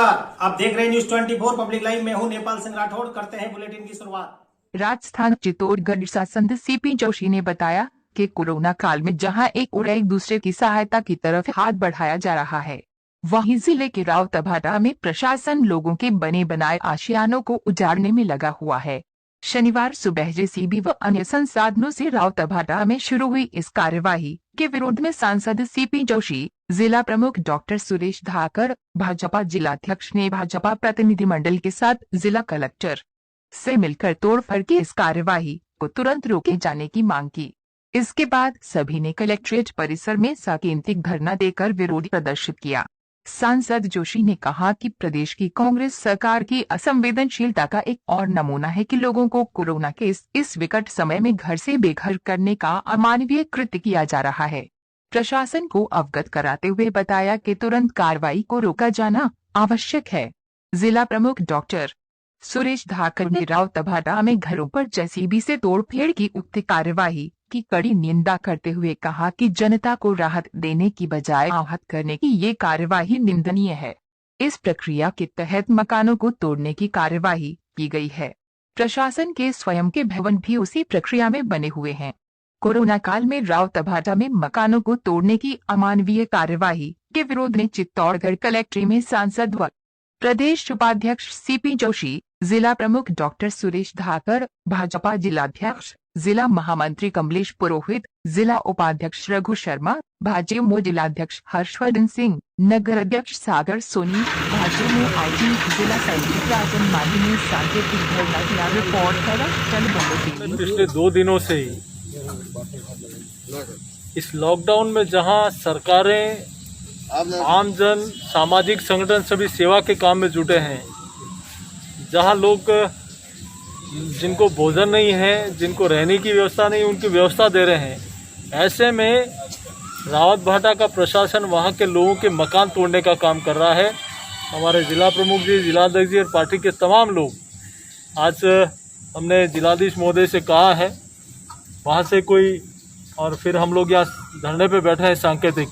नमस्कार, आप देख रहे हैं न्यूज 24 पब्लिक लाइव में हूं नेपाल सिंह राठौड़। करते हैं बुलेटिन की शुरुआत। राजस्थान चित्तौड़गढ़ सांसद सीपी जोशी ने बताया कि कोरोना काल में जहां एक और एक दूसरे की सहायता की तरफ हाथ बढ़ाया जा रहा है, वहीं जिले के रावतभाटा में प्रशासन लोगों के बने बनाए आशियानों को उजाड़ने में लगा हुआ है। शनिवार सुबह जेसीबी व अन्य संसाधनों से रावतभाटा में शुरू हुई इस कार्यवाही के विरोध में सांसद सीपी जोशी, जिला प्रमुख डॉक्टर सुरेश धाकर, भाजपा जिलाध्यक्ष ने भाजपा प्रतिनिधिमंडल के साथ जिला कलेक्टर से मिलकर तोड़फोड़ की इस कार्यवाही को तुरंत रोके जाने की मांग की। इसके बाद सभी ने कलेक्ट्रेट परिसर में सांकेतिक धरना देकर विरोध प्रदर्शित किया। सांसद जोशी ने कहा कि प्रदेश की कांग्रेस सरकार की असंवेदनशीलता का एक और नमूना है कि लोगों को कोरोना के इस विकट समय में घर से बेघर करने का अमानवीय कृत्य किया जा रहा है। प्रशासन को अवगत कराते हुए बताया कि तुरंत कार्रवाई को रोका जाना आवश्यक है। जिला प्रमुख डॉक्टर सुरेश धाकर ने रावतभाटा में घरों पर जेसीबी से तोड़फोड़ की उक्त कार्यवाही की कड़ी निंदा करते हुए कहा कि जनता को राहत देने की बजाय आहत करने की ये कार्यवाही निंदनीय है। इस प्रक्रिया के तहत मकानों को तोड़ने की कार्यवाही की गई है। प्रशासन के स्वयं के भवन भी उसी प्रक्रिया में बने हुए हैं। कोरोना काल में रावतभाटा में मकानों को तोड़ने की अमानवीय कार्यवाही के विरोध में चित्तौड़गढ़ कलेक्ट्रेट में सांसद व प्रदेश उपाध्यक्ष सीपी जोशी, जिला प्रमुख डॉक्टर सुरेश धाकर, भाजपा जिलाध्यक्ष, जिला महामंत्री कमलेश पुरोहित, जिला उपाध्यक्ष रघु शर्मा, भाजपा जिलाध्यक्ष हर्षवर्धन सिंह, नगर अध्यक्ष सागर सोनी, भाजपा आईजी जिला सचिव राजन माली ने सांकेतिक धरना दिया। रिपोर्ट कर पिछले 2 दिनों से ही इस लॉकडाउन में जहां सरकारें, आमजन, सामाजिक संगठन सभी सेवा के काम में जुटे हैं, जहां लोग जिनको भोजन नहीं है, जिनको रहने की व्यवस्था नहीं, उनकी व्यवस्था दे रहे हैं, ऐसे में रावतभाटा का प्रशासन वहां के लोगों के मकान तोड़ने का काम कर रहा है। हमारे जिला प्रमुख जी, जिलाध्यक्ष जी और पार्टी के तमाम लोग, आज हमने जिलाधीश महोदय से कहा है वहां से कोई, और फिर हम लोग यहाँ धरने पे बैठे हैं सांकेतिक।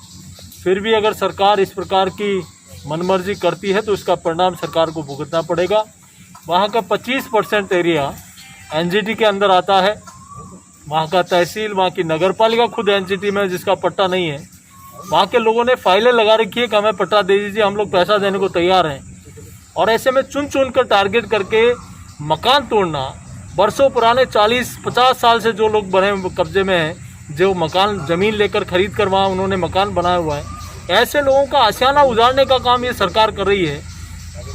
फिर भी अगर सरकार इस प्रकार की मनमर्जी करती है तो इसका परिणाम सरकार को भुगतना पड़ेगा। वहाँ का 25% एरिया एनजीटी के अंदर आता है। वहाँ का तहसील, वहाँ की नगरपालिका खुद एनजीटी में, जिसका पट्टा नहीं है। वहाँ के लोगों ने फाइलें लगा रखी है कि हमें पट्टा दे दीजिए, हम लोग पैसा देने को तैयार हैं। और ऐसे में चुन चुन कर टारगेट करके मकान तोड़ना, बरसों पुराने 40-50 साल से जो लोग बने कब्जे में हैं, जो मकान ज़मीन लेकर खरीद कर वहाँ उन्होंने मकान बनाया हुआ है, ऐसे लोगों का आशियाना उजाड़ने का काम ये सरकार कर रही है,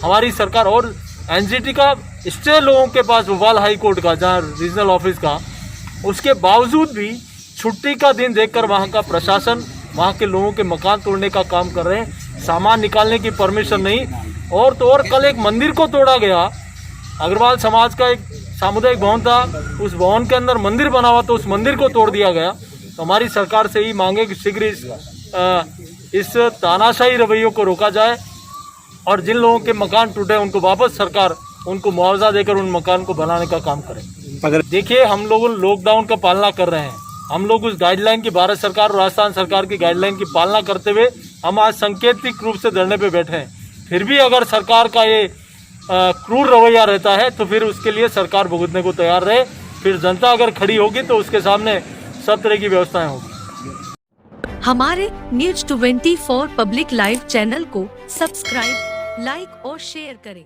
हमारी सरकार। और एनजीटी का स्टे लोगों के पास भोपाल हाई कोर्ट का, जहाँ रीजनल ऑफिस का, उसके बावजूद भी छुट्टी का दिन देखकर वहाँ का प्रशासन वहाँ के लोगों के मकान तोड़ने का काम कर रहे हैं। सामान निकालने की परमिशन नहीं। और तो और कल एक मंदिर को तोड़ा गया। अग्रवाल समाज का एक सामुदायिक भवन था, उस भवन के अंदर मंदिर बना हुआ, तो उस मंदिर को तोड़ दिया गया। तो हमारी सरकार से ही मांगे कि शीघ्र इस तानाशाही रवैयों को रोका जाए और जिन लोगों के मकान टूटे उनको वापस सरकार उनको मुआवजा देकर उन मकान को बनाने का काम करे। अगर देखिए, हम लोग लॉकडाउन का पालना कर रहे हैं, हम लोग उस गाइडलाइन की, भारत सरकार और राजस्थान सरकार की गाइडलाइन की पालना करते हुए हम आज सांकेतिक रूप से धरने पे बैठे हैं। फिर भी अगर सरकार का ये क्रूर रवैया रहता है तो फिर उसके लिए सरकार भुगतने को तैयार रहे। फिर जनता अगर खड़ी होगी तो उसके सामने सब तरह की व्यवस्थाएं होगी। हमारे न्यूज 24 पब्लिक लाइव चैनल को सब्सक्राइब, लाइक और शेयर करें।